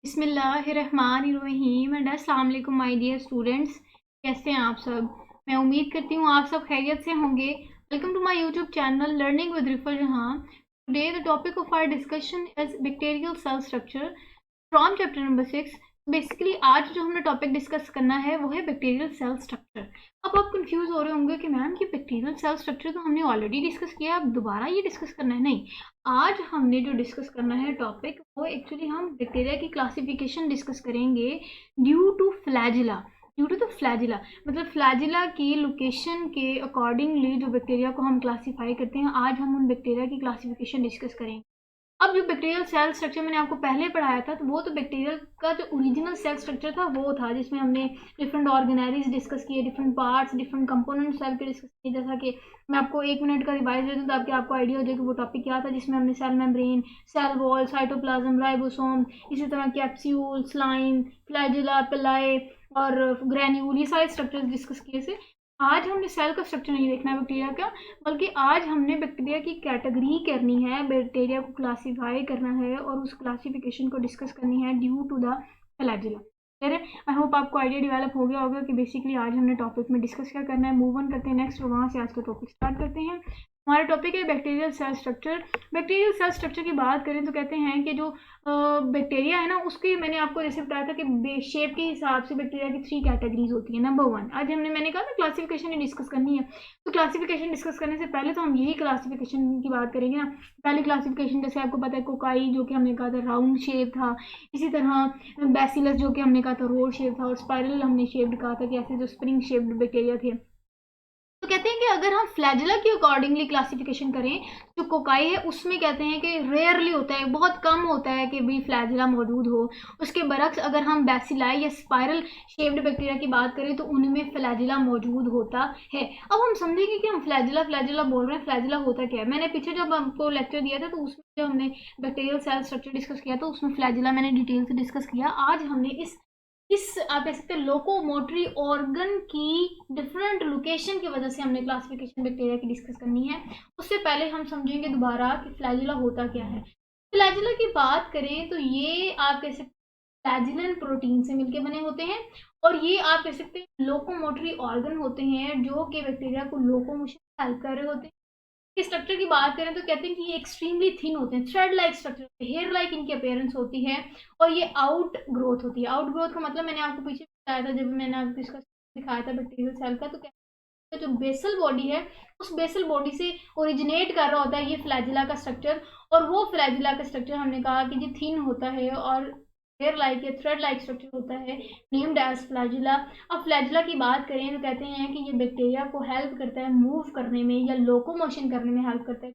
बिस्मिल्लाहिर्रहमानिर्रहीम एंड अस्सलाम वालेकुम माय डियर स्टूडेंट्स। कैसे हैं आप सब? मैं उम्मीद करती हूँ आप सब खैरियत से होंगे। Welcome to my YouTube channel learning with Rifal Jahan. Today the topic of our discussion is bacterial cell structure from chapter number 6। Basically आज जो हमने टॉपिक डिस्कस करना है वो है बैक्टीरियल सेल स्ट्रक्चर। अब आप कंफ्यूज हो रहे होंगे कि मैम ये बैक्टीरियल सेल स्ट्रक्चर तो हमने ऑलरेडी डिस्कस किया, अब दोबारा ये डिस्कस करना है? नहीं, आज हमने जो डिस्कस करना है टॉपिक वो एक्चुअली हम बैक्टीरिया की क्लासिफिकेशन डिस्कस करेंगे due to flagella. Due to the flagella मतलब फ्लैजिला की लोकेशन के अकॉर्डिंगली जो बैक्टीरिया को हम क्लासीफाई करते हैं, आज हम उन बैक्टीरिया की क्लासिफिकेशन डिस्कस करेंगे। अब जो बैक्टीरियल सेल स्ट्रक्चर मैंने आपको पहले पढ़ाया था, तो वो तो बैक्टीरियल का जो ओरिजिनल सेल स्ट्रक्चर था वो था जिसमें हमने डिफरेंट ऑर्गेनाइज डिस्कस किए, different parts, different component cell के डिस्कस किए। जैसा कि मैं आपको 1 मिनट का रिवाइज दे दूँ ताकि आपको आइडिया हो जाए कि वो टॉपिक क्या था, जिसमें हमने cell membrane, cell wall, cytoplasm, ribosome, इसी तरह कैप्सूल, स्लाइम, फ्लैजिला, पेलाई और ग्रैन्यूल, ये सारे स्ट्रक्चर्स डिस्कस किए थे। आज हमने सेल का स्ट्रक्चर नहीं देखना है बैक्टीरिया का, बल्कि आज हमने बैक्टीरिया की कैटेगरी करनी है, बैक्टीरिया को क्लासीफाई करना है और उस क्लासिफिकेशन को डिस्कस करनी है due to the flagella. Clear है? आई होप आपको आइडिया डेवलप हो गया होगा कि बेसिकली आज हमने टॉपिक में डिस्कस क्या करना है। मूव ऑन करते हैं नेक्स्ट, और वहाँ से आज का टॉपिक स्टार्ट करते हैं। हमारा टॉपिक है bacterial cell structure. Bacterial cell structure की बात करें तो कहते हैं कि जो बैक्टीरिया है ना, उसकी मैंने आपको जैसे बताया था कि शेप के हिसाब से बैक्टीरिया की 3 कैटेगरीज होती है। नंबर 1, आज मैंने कहा ना क्लासिफिकेशन ही डिस्कस करनी है, तो क्लासिफिकेशन डिस्कस करने से पहले तो हम यही क्लासिफिकेशन की बात करेंगे ना। पहली क्लासिफिकेशन जैसे आपको पता है कोकाई, जो कि हमने कहा था राउंड शेप था। इसी तरह बैसिलस, जो कि हमने कहा था रोल शेप था। और स्पाइरल हमने शेप्ड कहा था कि ऐसे जो स्प्रिंग शेप्ड बैक्टीरिया थे। तो कहते हैं कि अगर हम फ्लैजिला की अकॉर्डिंगली क्लासिफिकेशन करें, जो कोकाई है उसमें कहते हैं कि रेयरली होता है, बहुत कम होता है कि भी फ्लैजिला मौजूद हो। उसके बरक्स अगर हम बैसिलाई या स्पाइरल शेप्ड बैक्टीरिया की बात करें तो उनमें फ्लैजिला मौजूद होता है। अब हम समझेंगे कि हम फ्लैजिला फ्लैजिला बोल रहे हैं, फ्लैजिला होता क्या है। मैंने पीछे जब आपको लेक्चर दिया था तो उसमें जो हमने बैक्टीरियल सेल स्ट्रक्चर डिस्कस किया तो उसमें फ्लैजिला मैंने डिटेल से डिस्कस किया। आज हमने इस आप कह सकते हैं लोकोमोटरी ऑर्गन की डिफरेंट लोकेशन की वजह से हमने क्लासिफिकेशन बैक्टीरिया की डिस्कस करनी है। उससे पहले हम समझेंगे दोबारा कि फ्लैजिला होता क्या है। फ्लैजिला की बात करें तो ये आप कह सकते फ्लैजिलन प्रोटीन से मिलकर बने होते हैं, और ये आप कह सकते हैं लोकोमोटरी ऑर्गन होते हैं जो कि बैक्टीरिया को लोकोमोशन हेल्प कर रहे होते हैं। स्ट्रक्चर की बात करें तो कहते हैं कि ये एक्सट्रीमली थिन होते हैं, thread like structure, hair like इनकी अपेयरेंस होती है। और ये आउट ग्रोथ होती है। आउट ग्रोथ का मतलब मैंने आपको पीछे बताया था जब मैंने आपको इसका दिखाया था बैक्टीरियल सेल का, तो कहते हैं जो बेसल बॉडी है उस बेसल बॉडी से ओरिजिनेट कर रहा होता है ये फ्लैजिला का स्ट्रक्चर। और वो फ्लैजिला का स्ट्रक्चर हमने कहा कि जो थिन होता है और हेयर लाइक या थ्रेड लाइक स्ट्रक्चर होता है, नेम्ड एज फ्लैजिला। अब फ्लैजिला की बात करें तो कहते हैं कि ये बैक्टीरिया को हेल्प करता है मूव करने में या लोकोमोशन करने में हेल्प करता है।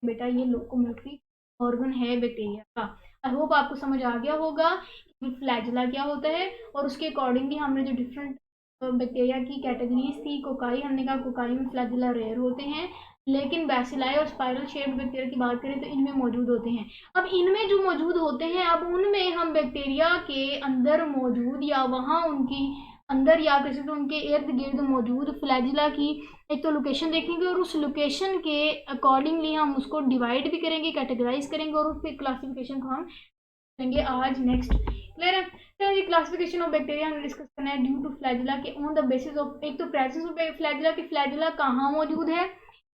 बेटा ये लोकोमोटरी ऑर्गन है बैक्टीरिया का। आई होप आपको समझ आ गया होगा कि फ्लैजिला क्या होता है, और उसके अकॉर्डिंगली हमने जो डिफरेंट बैक्टीरिया की कैटेगरीज थी। कोकाई, हमने कहा कोकाई में फ्लैजिला रेयर होते हैं, लेकिन बैसिलाई और स्पाइरल शेप्ड बैक्टीरिया की बात करें तो इनमें मौजूद होते हैं। अब इनमें जो मौजूद होते हैं, अब उनमें हम बैक्टीरिया के अंदर मौजूद या वहाँ उनकी अंदर या किसी तो उनके इर्द गिर्द मौजूद फ्लैजिला की एक तो लोकेशन देखेंगे, और उस लोकेशन के अकॉर्डिंगली हम उसको डिवाइड भी करेंगे, कैटेगराइज करेंगे, और फिर क्लासिफिकेशन को हम करेंगे आज नेक्स्ट। क्लियर है? तो ये क्लासिफिकेशन ऑफ बैक्टीरिया हम डिस्कस करना है ड्यू टू फ्लैजिला के ऑन द बेसिस ऑफ एक तो प्रेजेंस ऑफ फ्लैजिला की फ्लैजिला कहाँ मौजूद है,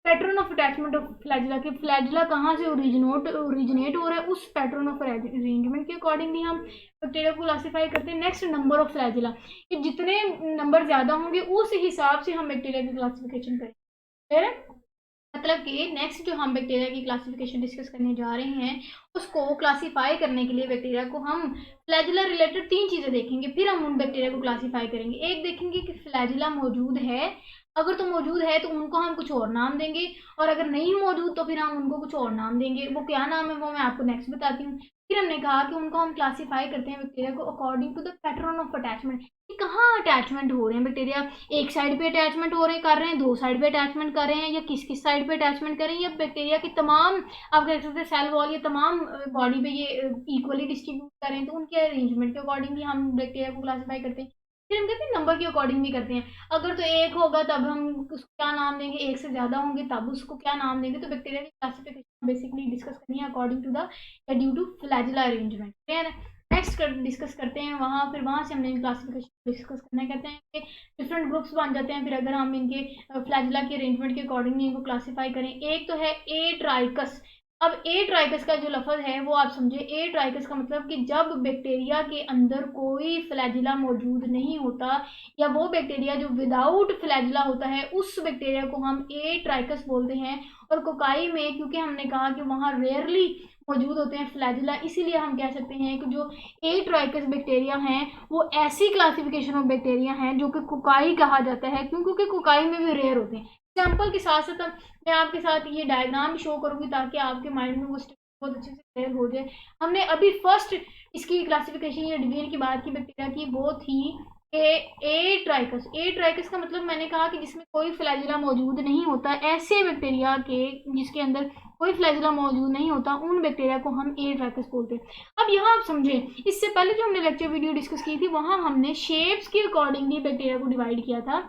pattern of attachment of flagella की फ्लैजिला कहाँ से ओरिजिनेट हो रहा है, उस पैटर्न ऑफ अरेंजमेंट के अकॉर्डिंगली हम बैक्टीरिया को क्लासीफाई करते हैं। नेक्स्ट, नंबर ऑफ फ्लैजिला, कि जितने नंबर ज्यादा होंगे उस हिसाब से हम बैक्टीरिया की क्लासिफिकेशन करेंगे। क्लियर है? मतलब कि नेक्स्ट जो हम बैक्टीरिया की क्लासिफिकेशन डिस्कस करने जा रहे हैं, उसको क्लासिफाई करने के लिए बैक्टीरिया को हम फ्लैजिला रिलेटेड 3 चीजें देखेंगे, फिर हम उन बैक्टीरिया को क्लासिफाई करेंगे। एक देखेंगे कि फ्लैजिला मौजूद है, अगर तो मौजूद है तो उनको हम कुछ और नाम देंगे, और अगर नहीं मौजूद तो फिर हम उनको कुछ और नाम देंगे। वो क्या नाम है वो मैं आपको नेक्स्ट बताती हूँ। फिर हमने कहा कि उनको हम क्लासिफाई करते हैं बैक्टीरिया को according to the pattern of attachment, कि कहाँ अटैचमेंट हो रहे हैं बैक्टीरिया, एक साइड पे अटैचमेंट हो रहे कर रहे हैं, 2 साइड पे अटैचमेंट कर रहे हैं, या किस किस साइड पे अटैचमेंट कर रहे हैं, या बैक्टीरिया की तमाम आप कह सकते हैं सेल वॉल या तमाम बॉडी पे ये इक्वली डिस्ट्रीब्यूट कर रहे हैं। तो उनके अरेंजमेंट के अकॉर्डिंगली हम बैक्टीरिया को क्लासीफाई करते हैं। फिर हम कहते हैं नंबर के अकॉर्डिंग भी करते हैं, अगर तो एक होगा तब हम उसको क्या नाम देंगे, एक से ज्यादा होंगे तब उसको क्या नाम देंगे। तो बैक्टीरिया की क्लासिफिकेशन बेसिकली डिस्कस करनी है according to the due to flagella arrangement. Clear है? नेक्स्ट डिस्कस करते हैं फिर वहाँ से हमने क्लासिफिकेशन डिस्कस करना है। कहते हैं कि डिफरेंट ग्रुप्स बन जाते हैं फिर अगर हम इनके फ्लैजिला के अरेंजमेंट के अकॉर्डिंगली इनको क्लासीफाई करें। एक तो है ए ट्राइकस। अब ए ट्राइकस का जो लफ्ज़ है वो आप समझे। ए ट्राइकस का मतलब कि जब बैक्टीरिया के अंदर कोई फ्लैजिला मौजूद नहीं होता या वो बैक्टीरिया जो विदाउट फ्लैजिला होता है उस बैक्टीरिया को हम ए ट्राइकस बोलते हैं। और कोकाई में क्योंकि हमने कहा कि वहाँ रेयरली मौजूद होते हैं फ्लैजिला, इसीलिए हम कह सकते हैं कि जो ए ट्राइकस बैक्टीरिया हैं वो ऐसी क्लासिफिकेशन ऑफ बैक्टीरिया हैं जो कि कोकाई कहा जाता है, क्योंकि कोकाई में भी रेयर होते हैं। एग्जाम्पल के साथ साथ मैं आपके साथ ये डायग्राम शो करूंगी ताकि आपके माइंड में वो बहुत अच्छे से क्लियर हो जाए। हमने अभी फर्स्ट इसकी क्लासिफिकेशन या डिवीजन की बात की बैक्टीरिया की, वो थी ए ट्राइकस। ए ट्राइकस का मतलब मैंने कहा कि जिसमें कोई फ्लैजिला मौजूद नहीं होता, ऐसे बैक्टीरिया के जिसके अंदर कोई फ्लैजिला मौजूद नहीं होता उन बैक्टीरिया को हम ए ट्राइकस बोलते हैं। अब यहाँ आप समझें, इससे पहले जो हमने लेक्चर वीडियो डिस्कस की थी वहाँ हमने शेप्स के अकॉर्डिंगली बैक्टीरिया को डिवाइड किया था।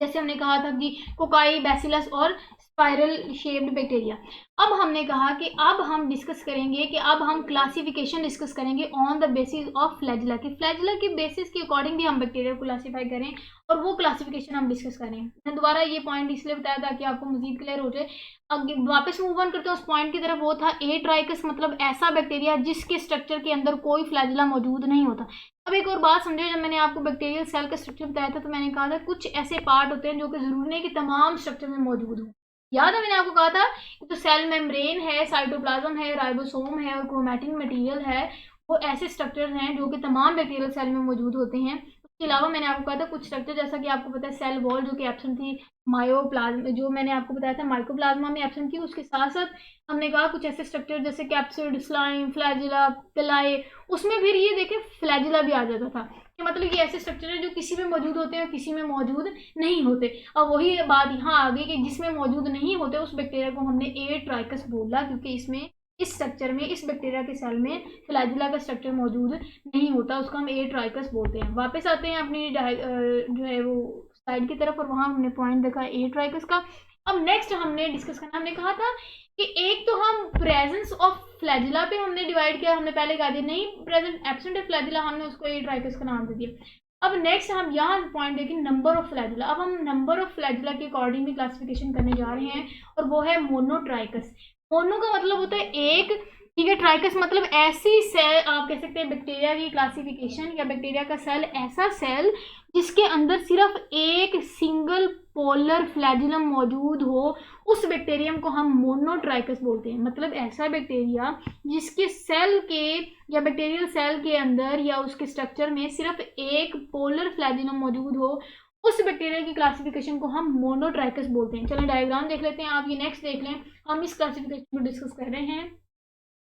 जैसे हमने कहा था कि कोकाई, बैसिलस और स्पाइरल शेप्ड बैक्टीरिया। अब हमने कहा कि अब हम डिस्कस करेंगे कि अब हम क्लासिफिकेशन डिस्कस करेंगे on the basis of flagella की फ्लैजिला के बेसिस के अकॉर्डिंग भी हम बैक्टीरिया को क्लासीफाई करें और वो क्लासिफिकेशन हम डिस्कस करें। मैं दोबारा ये पॉइंट इसलिए बताया ताकि आपको मजीद क्लियर हो जाए। अब वापस मूव ऑन करते हैं उस पॉइंट की तरफ। वो था ए ट्राइकस, मतलब ऐसा बैक्टीरिया जिसके स्ट्रक्चर के अंदर कोई फ्लैजिला मौजूद नहीं होता। अब एक और बात समझे, जब मैंने आपको बैक्टीरियल सेल का स्ट्रक्चर बताया था तो मैंने कहा था कुछ ऐसे पार्ट होते हैं जो कि जरूरी नहीं कि तमाम स्ट्रक्चर में मौजूद हो। याद है मैंने आपको कहा था कि तो सेल मेम्ब्रेन है, साइटोप्लाज्म है, राइबोसोम है और क्रोमैटिन मटेरियल है, वो ऐसे स्ट्रक्चर्स हैं जो कि तमाम बैक्टीरियल सेल में मौजूद होते हैं। उसके अलावा मैंने आपको कहा था कुछ स्ट्रक्चर जैसा कि आपको पता है सेल वॉल जो कि एब्सेंट थी, मायोप्लाज्म जो मैंने आपको बताया था माइकोप्लाज्मा में एब्सेंट थी। उसके साथ साथ हमने कहा कुछ ऐसे स्ट्रक्चर जैसे कैप्सिड, स्लाइम, फ्लैजिला, पिलाई, उसमें फिर ये देखें फ्लैजिला भी आ जाता था कि मतलब ये ऐसे स्ट्रक्चर है जो किसी में मौजूद होते हैं किसी में मौजूद नहीं होते। अब वही बात यहाँ आ गई कि जिसमें मौजूद नहीं होते उस बैक्टीरिया को हमने ए ट्राइकस बोला, क्योंकि इसमें इस स्ट्रक्चर में इस बैक्टीरिया के सेल में फ्लैजिला का स्ट्रक्चर मौजूद नहीं होता, उसको हम ए ट्राइकस बोलते हैं। वापस आते हैं अपनी जो है वो साइड की तरफ और वहाँ हमने पॉइंट देखा ए ट्राइकस का। अब नेक्स्ट हमने डिस्कस करना, हमने कहा था कि एक तो हम प्रेजेंस ऑफ फ्लैजिला पे हमने डिवाइड किया, हमने पहले कहा दिया नहीं प्रेजेंट एब्सेंट है फ्लैजिला, हमने उसको ए ट्राइकस का नाम दे दिया। अब नेक्स्ट हम यहाँ पॉइंट देखें नंबर ऑफ फ्लैजिला। अब हम नंबर ऑफ फ्लैजिला के अकॉर्डिंगली क्लासिफिकेशन करने जा रहे हैं और वो है मोनोट्राइकस। मोनो का मतलब होता है एक, ठीक है। ट्राइकस मतलब ऐसी सेल, आप कह सकते हैं बैक्टीरिया की क्लासिफिकेशन या बैक्टीरिया का सेल, ऐसा सेल जिसके अंदर सिर्फ एक सिंगल पोलर फ्लैजिलम मौजूद हो, उस बैक्टीरियम को हम मोनोट्राइकस बोलते हैं। मतलब ऐसा बैक्टीरिया जिसके सेल के या बैक्टीरियल सेल के अंदर या उसके स्ट्रक्चर में सिर्फ एक पोलर फ्लैजिलम मौजूद हो, उस बैक्टीरिया की क्लासिफिकेशन को हम मोनोट्राइकस बोलते हैं। चलो डायग्राम देख लेते हैं, आप ये नेक्स्ट देख लें। हम इस क्लासिफिकेशन को डिस्कस कर रहे हैं,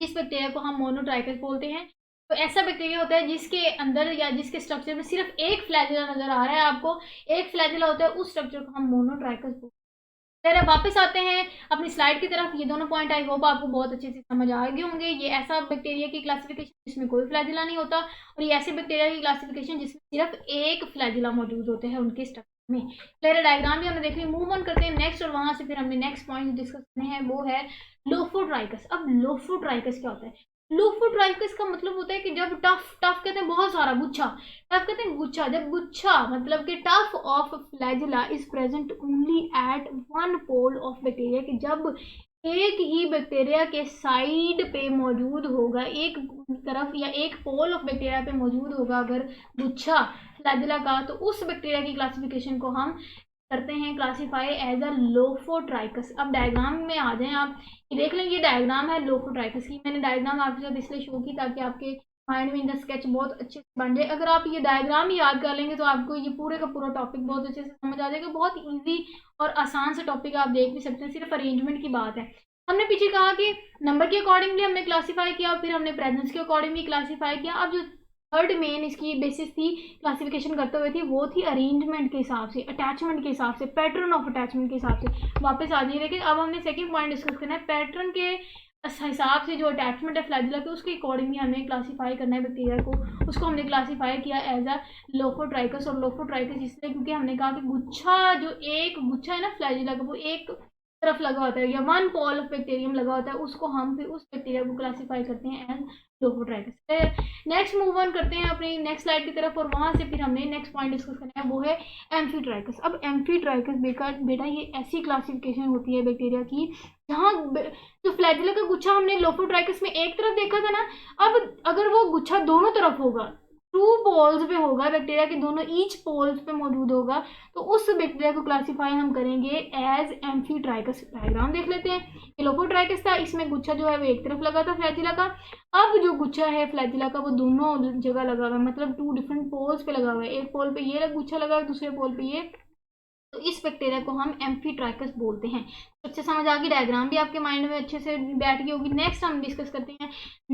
इस बैक्टीरिया को हम मोनोट्राइकस बोलते हैं। तो ऐसा बैक्टीरिया होता है जिसके अंदर या जिसके स्ट्रक्चर में सिर्फ एक फ्लैजिला नजर आ रहा है, आपको एक फ्लैजिला होता है, उस स्ट्रक्चर को हम मोनोट्राइकस बोलते हैं। फिर वापस आते हैं अपनी स्लाइड की तरफ। ये दोनों पॉइंट आई होप आपको बहुत अच्छे से समझ आ गए होंगे। ये ऐसा बैक्टीरिया की क्लासिफिकेशन जिसमें कोई फ्लैजिला नहीं होता और ये ऐसे बैक्टीरिया की क्लासिफिकेशन जिसमें सिर्फ एक फ्लैजिला मौजूद होते हैं उनके स्ट्रक्चर में। क्लियर डायग्राम भी हमने देख ली। मूव ऑन करते हैं नेक्स्ट और वहां से फिर हमने नेक्स्ट पॉइंट डिस्कस करने हैं, वो है लोफोट्राइकस। अब लोफोट्राइकस क्या होता है? लोफोट्राइकस का मतलब होता है कि जब टफ कहते हैं बहुत सारा गुच्छा, टफ कहते हैं गुच्छा, जब गुच्छा मतलब कि tuft of flagella is present only at one pole of bacteria, कि जब एक ही बैक्टीरिया के साइड पे मौजूद होगा, एक तरफ या एक पोल ऑफ बैक्टीरिया पे मौजूद होगा अगर गुच्छा फ्लैजिला का, तो उस बैक्टीरिया की क्लासिफिकेशन को हम करते हैं क्लासीफाई एज अ लोफोट्राइकस। अब डायग्राम में आ जाएं आप, ये देख लें, ये डायग्राम है लोफोट्राइकस की। मैंने डायग्राम आपके साथ इसलिए शो की ताकि आपके माइंड में इनका स्केच बहुत अच्छे से बन जाए। अगर आप ये डायग्राम ही याद कर लेंगे तो आपको ये पूरे का पूरा टॉपिक बहुत अच्छे से समझ आ जाएगा। बहुत ईजी और आसान से टॉपिक आप देख भी सकते हैं, सिर्फ अरेंजमेंट की बात है। हमने पीछे कहा कि नंबर के अकॉर्डिंगली हमने क्लासीफाई किया, फिर हमने प्रेजेंस के अकॉर्डिंगली क्लासीफाई किया। अब जो थर्ड मेन इसकी बेसिस थी क्लासिफिकेशन करते हुए थी, वो थी अरेंजमेंट के हिसाब से, अटैचमेंट के हिसाब से, पैटर्न ऑफ अटैचमेंट के हिसाब से। वापस आ जाइए, लेकिन अब हमने सेकंड पॉइंट डिस्कस करना है, पैटर्न के हिसाब से जो अटैचमेंट है फ्लैजिला के, उसके अकॉर्डिंगली हमें क्लासीफाई करना है बैक्टीरिया को। उसको हमने क्लासीफाई किया एज अ लोफोट्राइकस। और लोफोट्राइकस इसलिए क्योंकि हमने कहा कि गुच्छा, जो एक गुच्छा है ना फ्लैजिला का, वो एक तरफ लगा होता है या वन पोल ऑफ बैक्टीरियम लगा होता है, उसको हम फिर उस बैक्टीरिया को क्लासीफाई करते हैं as lophotrichous. Next move on करते हैं अपनी नेक्स्ट स्लाइड की तरफ, और वहां से फिर हमने नेक्स्ट पॉइंट डिस्कस करना है, वो है एम्फीट्राइकस। अब एम्फीट्राइकस बेटा ये ऐसी क्लासिफिकेशन होती है बैक्टीरिया की जहाँ जो फ्लैजिला का गुच्छा हमने लोफोट्राइकस में एक तरफ देखा था ना, अब अगर वो गुच्छा दोनों तरफ होगा, टू पोल्स पे होगा, बैक्टीरिया के दोनों ईच पोल्स पे मौजूद होगा, तो उस बैक्टीरिया को क्लासीफाई हम करेंगे एज एम्फीट्राइकस। डायग्राम देख लेते हैं। ये लोफोट्राइकस था, इसमें गुच्छा जो है वो एक तरफ लगा था फ्लैजिला का। अब जो गुच्छा है फ्लैजिला का वो दोनों जगह लगा हुआ है, मतलब टू डिफरेंट पोल्स पे लगा हुआ है। एक पोल पे ये गुच्छा लगा हुआ है, दूसरे पोल पे ये, तो इस बैक्टीरिया को हम एम्फीट्राइकस बोलते हैं। अच्छे समझ आ गई, डायग्राम भी आपके माइंड में अच्छे से बैठ गई होगी। नेक्स्ट हम डिस्कस करते हैं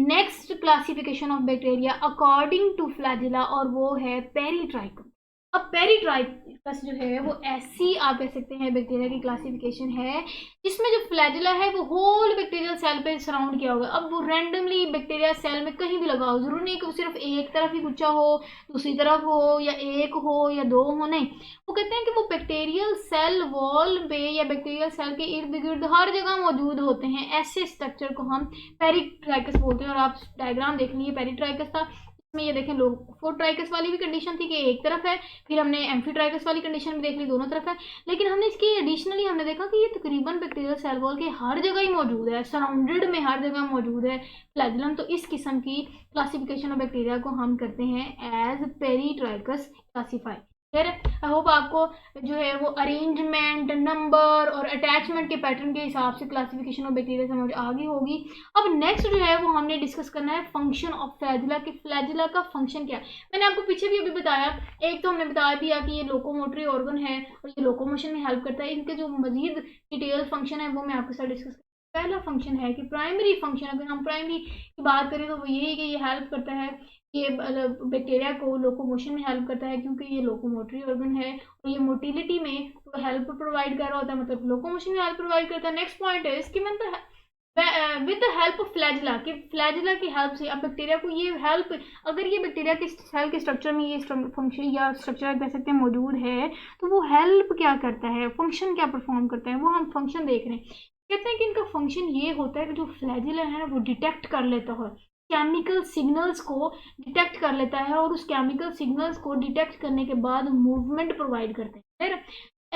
next classification of bacteria according two flagella, और वो है पेरीट्राइकस। अब पेरीट्राइकस जो है वो ऐसी आप कह सकते हैं बैक्टीरिया की क्लासिफिकेशन है जिसमें जो फ्लैजिला है वो होल बैक्टीरियल सेल पे सराउंड किया होगा। अब वो रैंडमली बैक्टीरिया सेल में कहीं भी लगा हो, जरूरी नहीं कि वो सिर्फ एक तरफ ही गुच्छा हो, दूसरी तरफ हो, या एक हो या दो हो, नहीं। वो कहते हैं कि वो बैक्टीरियल सेल वॉल पे या बैक्टीरियल सेल के इर्द गिर्द हर जगह मौजूद होते हैं। ऐसे स्ट्रक्चर को हम पेरीट्राइकस बोलते हैं। और आप डायग्राम देख लीजिए, पेरीट्राइकस था, इसमें ये देखें लोफोट्राइकस वाली भी कंडीशन थी कि एक तरफ है, फिर हमने एम्फीट्राइकस वाली कंडीशन भी देख ली, दोनों तरफ है। लेकिन हमने इसकी एडिशनली हमने देखा कि ये तकरीबन बैक्टीरियल सेल वॉल के हर जगह ही मौजूद है, सराउंडेड में हर जगह मौजूद है फ्लैजिलम। तो इस किस्म की क्लासिफिकेशन ऑफ बैक्टीरिया को हम करते हैं एज पेरीट्राइकस क्लासीफाई। फिर आई होप आपको जो है वो अरेंजमेंट, नंबर और अटैचमेंट के पैटर्न के हिसाब से क्लासिफिकेशन ऑफ बैक्टीरिया समझ आ गई होगी। अब नेक्स्ट जो है वो हमने डिस्कस करना है फंक्शन ऑफ फ्लैजिला, कि फ्लैजिला का फंक्शन क्या है। मैंने आपको पीछे भी अभी बताया, एक तो हमने बता दिया कि ये लोकोमोटरी ऑर्गन है और ये लोकोमोशन में हेल्प करता है। इनके जो मजीद डिटेल फंक्शन है वो मैं आपके साथ डिस्कस। पहला फंक्शन है कि प्राइमरी फंक्शन, अगर हम प्राइमरी की बात करें तो वो यही कि ये हेल्प करता है, ये बैक्टीरिया को लोकोमोशन में हेल्प करता है, क्योंकि ये लोकोमोटरी ऑर्गन है और ये मोटिलिटी में तो हेल्प प्रोवाइड कर रहा होता है, मतलब लोकोमोशन में हेल्प प्रोवाइड करता है। नेक्स्ट पॉइंट है इसकी with the help of flagella, कि फ्लैजिला की हेल्प से अब बैक्टीरिया को ये हेल्प, अगर ये बैक्टीरिया के सेल के स्ट्रक्चर में ये फंक्शन या स्ट्रक्चर कह सकते हैं मौजूद है, तो वो हेल्प क्या करता है, फंक्शन क्या परफॉर्म करता है, वो हम फंक्शन देख रहे हैं। कहते हैं कि इनका फंक्शन ये होता है कि जो फ्लैजिला है वो डिटेक्ट कर लेता है, केमिकल सिग्नल्स को डिटेक्ट कर लेता है, और उस केमिकल सिग्नल्स को डिटेक्ट करने के बाद मूवमेंट प्रोवाइड करते हैं। फिर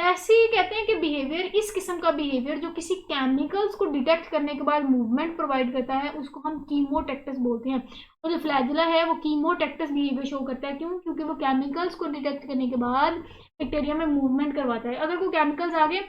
ऐसे ही कहते हैं कि बिहेवियर, इस किस्म का बिहेवियर जो किसी केमिकल्स को डिटेक्ट करने के बाद मूवमेंट प्रोवाइड करता है, उसको हम कीमोटेक्टस बोलते हैं। और जो फ्लैजिला है वो कीमोटेक्टस बिहेवियर शो करता है। क्यों? क्योंकि वो केमिकल्स को डिटेक्ट करने के बाद बैक्टीरिया में मूवमेंट करवाता है। अगर कोई केमिकल्स आगे,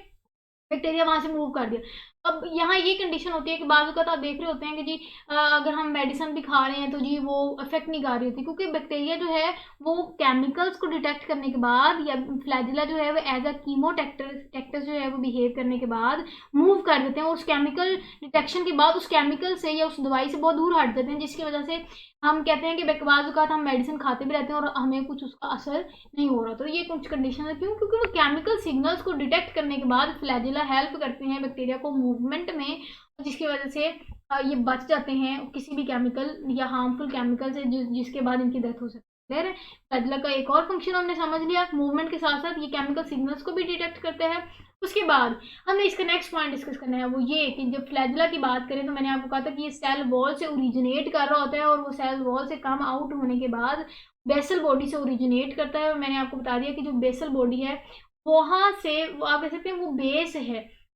बैक्टीरिया वहां से मूव कर दिया। अब यहाँ ये कंडीशन होती है कि बाजू का तो आप देख रहे होते हैं कि जी अगर हम मेडिसिन भी खा रहे हैं तो जी वो इफेक्ट नहीं कर रही होती, क्योंकि बैक्टीरिया जो है वो केमिकल्स को डिटेक्ट करने के बाद, या फ्लैजिला जो है वो एज अ कीमोटेक्टस जो है वो बिहेव करने के बाद मूव कर देते हैं। उस केमिकल डिटेक्शन के बाद उस केमिकल से या उस दवाई से बहुत दूर हट जाते हैं, जिसकी वजह से हम कहते हैं कि बाजू का हम मेडिसिन खाते भी रहते हैं और हमें कुछ उसका असर नहीं हो रहा। तो ये कुछ कंडीशन है। क्यों? क्योंकि वो केमिकल सिग्नल्स को डिटेक्ट करने के बाद फ्लैजिला हेल्प करते हैं बैक्टीरिया को मूवमेंट में, जिसकी वजह से ये बच जाते हैं किसी भी केमिकल या हार्मफुल केमिकल से, जिसके बाद इनकी डेथ हो सकती है। फ्लैजिला का एक और फंक्शन हमने समझ लिया, मूवमेंट के साथ साथ ये केमिकल सिग्नल्स को भी डिटेक्ट करते हैं। उसके बाद हमने इसका नेक्स्ट पॉइंट डिस्कस करना है, वो ये कि जब फ्लैजिला की बात करें तो मैंने आपको कहा था कि ये सेल वॉल से ओरिजिनेट कर रहा होता है, और वो सेल वॉल से कम आउट होने के बाद बेसल बॉडी से ओरिजिनेट करता है। और मैंने आपको बता दिया कि जो बेसल बॉडी है वहां से आप कह सकते हैं वो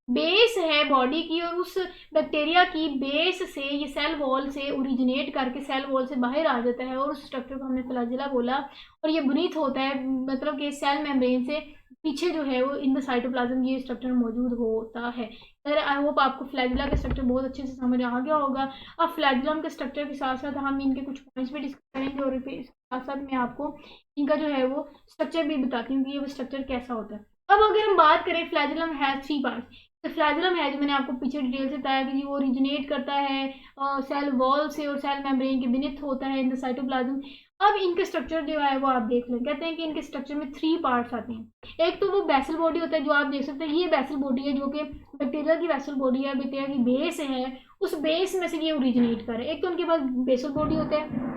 बेस है बॉडी की, और उस बैक्टीरिया की बेस से ये सेल वॉल से ओरिजिनेट करके सेल वॉल से बाहर आ जाता है, और उस स्ट्रक्चर को हमने फ्लैजिला बोला। और ये ब्रीथ होता है, मतलब कि सेल मेम्ब्रेन से पीछे जो है वो इन द साइटोप्लाज्म ये स्ट्रक्चर मौजूद होता है। सर आई होप आपको फ्लैजिला का स्ट्रक्चर बहुत अच्छे से समझ आ गया होगा। अब फ्लैजिलम के स्ट्रक्चर के साथ साथ हम इनके कुछ पॉइंट्स भी डिस्कस करेंगे, और इसके साथ साथ मैं आपको इनका जो है वो स्ट्रक्चर भी बताती हूँ कि ये स्ट्रक्चर कैसा होता है। अब अगर हम बात करें, फ्लैजिलम हैज 3 पार्ट्स। तो फ्लैजिलम है जो मैंने आपको पीछे डिटेल से बताया कि वो ओरिजिनेट करता है सेल वॉल से और सेल मेम्ब्रेन के बीनीथ होता है इन द साइटोप्लाज्म। अब इनके स्ट्रक्चर जो है वो आप देख लें। कहते हैं कि इनके स्ट्रक्चर में 3 पार्ट्स आते हैं। एक तो वो बेसल बॉडी होता है जो आप देख सकते हैं, ये बेसल बॉडी है जो कि बैक्टीरिया की बेसल बॉडी है, बैक्टीरिया की बेस है, उस बेस में से ये ओरिजिनेट कर रहे हैं। एक तो उनके पास बेसल बॉडी होता है,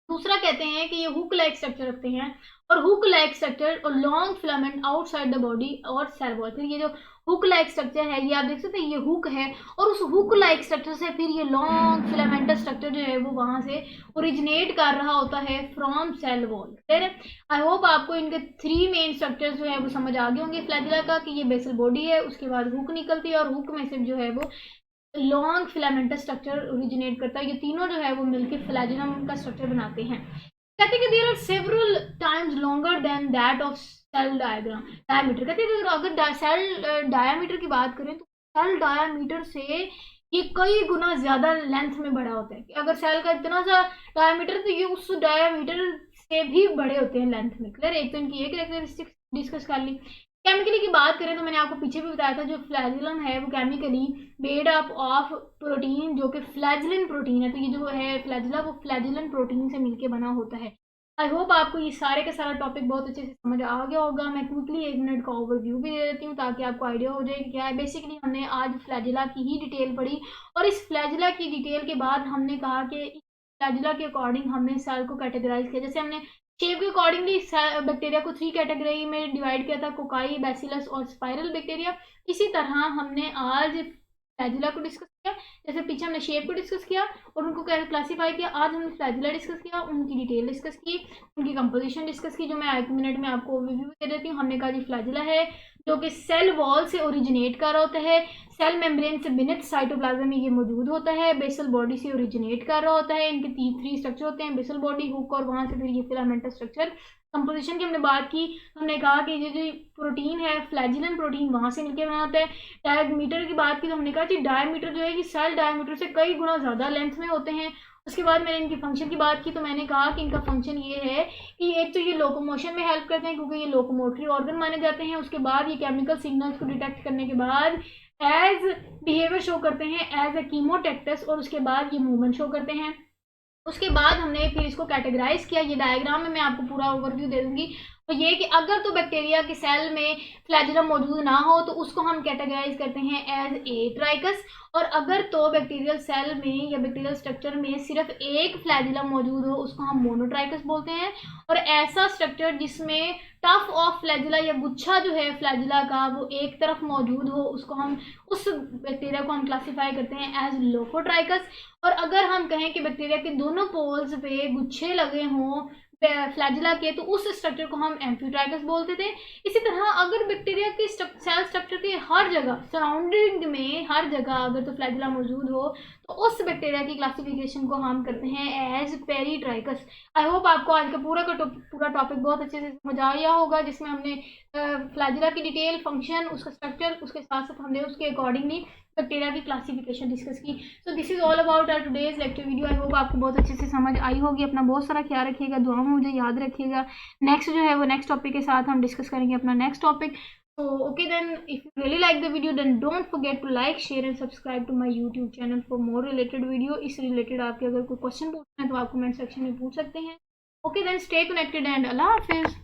दूसरा कहते हैं कि ये हुक लाइक स्ट्रक्चर रखते हैं, और हुक लाइक स्ट्रक्चर और long filament outside the body और सेल वॉल। फिर ये जो हुक लाइक स्ट्रक्चर है, ये आप देख सकते हैं, ये हुक है, और उस हुक लाइक स्ट्रक्चर से फिर ये लॉन्ग फिलामेंटस स्ट्रक्चर जो है वो वहां से ओरिजिनेट कर रहा होता है फ्रॉम सेल वॉल। क्लियर है? आई होप आपको इनके 3 मेन स्ट्रक्चर्स जो है वो समझ आ गए होंगे फ्लैजिला का, कि ये बेसल बॉडी है, उसके बाद हुक निकलती है, और हुक में से जो है वो लॉन्ग फिलामेंटस स्ट्रक्चर ओरिजिनेट करता है। ये तीनों जो है वो मिलकर फ्लैजिलम का स्ट्रक्चर बनाते हैं। कहते हैं कि there are several times longer than that of cell diameter. कहते हैं कि अगर सेल डायमीटर की बात करें तो सेल डायमीटर से ये कई गुना ज्यादा लेंथ में बड़ा होता है। कि अगर सेल का इतना सा डायमीटर, तो ये उस डायमीटर से भी बड़े होते हैं लेंथ में। क्लियर? एक तो इनकी ये कैरेक्टरिस्टिक्स डिस्कस कर ली। केमिकली की बात करें तो मैंने आपको पीछे भी बताया था, जो फ्लैजिलम है वो chemically made up of protein, जो कि फ्लैजिलिन प्रोटीन है। तो ये जो है फ्लैजिला, वो फ्लैजिलिन प्रोटीन से मिलके बना होता है। आई होप आपको ये सारे का सारा टॉपिक बहुत अच्छे से समझ आ गया होगा। मैं क्विकली 1 मिनट का ओवरव्यू भी दे देती हूँ ताकि आपको आइडिया हो जाए कि क्या है। बेसिकली हमने आज फ्लैजिला की ही डिटेल पढ़ी, और इस फ्लैजिला की डिटेल के बाद हमने कहा कि फ्लैजिला के अकॉर्डिंग हमने सेल को कैटेगराइज किया। जैसे हमने शेप के अकॉर्डिंगली बैक्टीरिया को 3 कैटेगरी में डिवाइड किया था, कोकाई, बैसिलस और स्पाइरल बैक्टीरिया। इसी तरह हमने आज फ्लैजिला को डिस्कस किया। जैसे पीछे हमने शेप को डिस्कस किया और उनको क्लासीफाई किया, आज हमने फ्लैजिला डिस्कस किया, उनकी डिटेल डिस्कस की, उनकी कंपोजिशन डिस्कस की, जो मैं 1 मिनट में आपको ओवरव्यू दे देती हूँ। हमने कहा जी फ्लैजिला है जो कि सेल वॉल से ओरिजिनेट कर रहा होता है, सेल मेम्ब्रेन से बिनिथ साइटोप्लाज्म में ये मौजूद होता है, बेसल बॉडी से ओरिजिनेट कर रहा होता है। इनके 3 स्ट्रक्चर होते हैं, बेसल बॉडी, हुक, और वहां से फिर ये फिलामेंटस स्ट्रक्चर। कंपोजिशन की हमने बात की, हमने कहा कि ये जो प्रोटीन है फ्लैजिलन प्रोटीन वहां से मिलकर बना होता है। डायमीटर की बात की तो हमने कहा कि डायमीटर जो है कि सेल डायमीटर से कई गुना ज्यादा लेंथ में होते हैं। उसके बाद मैंने इनकी फंक्शन की बात की, तो मैंने कहा कि इनका फंक्शन ये है कि एक तो ये लोकोमोशन में हेल्प करते हैं क्योंकि ये लोकोमोटरी ऑर्गन माने जाते हैं। उसके बाद ये केमिकल सिग्नल्स को डिटेक्ट करने के बाद एज बिहेवियर शो करते हैं एज ए कीमोटेक्टस, और उसके बाद ये मूवमेंट शो करते हैं। उसके बाद हमने फिर इसको कैटेगराइज किया। ये डायग्राम में मैं आपको पूरा ओवरव्यू दे दूंगी। तो ये कि अगर तो बैक्टीरिया के सेल में फ्लैजिलम मौजूद ना हो तो उसको हम कैटेगराइज करते हैं एज ए ट्राइकस, और अगर तो बैक्टीरियल सेल में या बैक्टीरियल स्ट्रक्चर में सिर्फ एक फ्लैजिलम मौजूद हो उसको हम मोनोट्राइकस बोलते हैं। और ऐसा स्ट्रक्चर जिसमें टफ ऑफ फ्लैजिला या गुच्छा जो है फ्लैजिला का वो एक तरफ मौजूद हो, उसको हम उस बैक्टीरिया को हम क्लासीफाई करते हैं एज लोफोट्राइकस। और अगर हम कहें कि बैक्टीरिया के दोनों पोल्स पे गुच्छे लगे हों फ्लैजिला के, तो उस स्ट्रक्चर को हम एम्फीट्राइकस बोलते थे। इसी तरह अगर बैक्टीरिया की सेल स्ट्रक्चर के हर जगह सराउंडिंग में हर जगह अगर तो फ्लैजिला मौजूद हो तो उस बैक्टीरिया की क्लासिफिकेशन को हम करते हैं एज पेरीट्राइकस। आई होप आपको आज का पूरा टॉपिक बहुत अच्छे से समझ आया होगा, जिसमें हमने फ्लैजिला की डिटेल, फंक्शन, उसका स्ट्रक्चर, उसके साथ साथ हमने उसके अकॉर्डिंगली बैक्टीरिया की क्लासिफिकेशन डिस्कस की। So this is all about our today's lecture video. I hope आपको बहुत अच्छे से समझ आई होगी। अपना बहुत सारा ख्याल रखिएगा, दुआ में मुझे याद रखिएगा। नेक्स्ट जो है वो नेक्स्ट टॉपिक के साथ हम डिस्कस करेंगे अपना next topic. So okay, then if you really like the video then don't forget to like, share and subscribe to my YouTube channel for more related video। इस related आपके अगर कोई question पूछना है तो आप कमेंट सेक्शन में पूछ सकते हैं। Okay then stay connected and Allah Hafiz.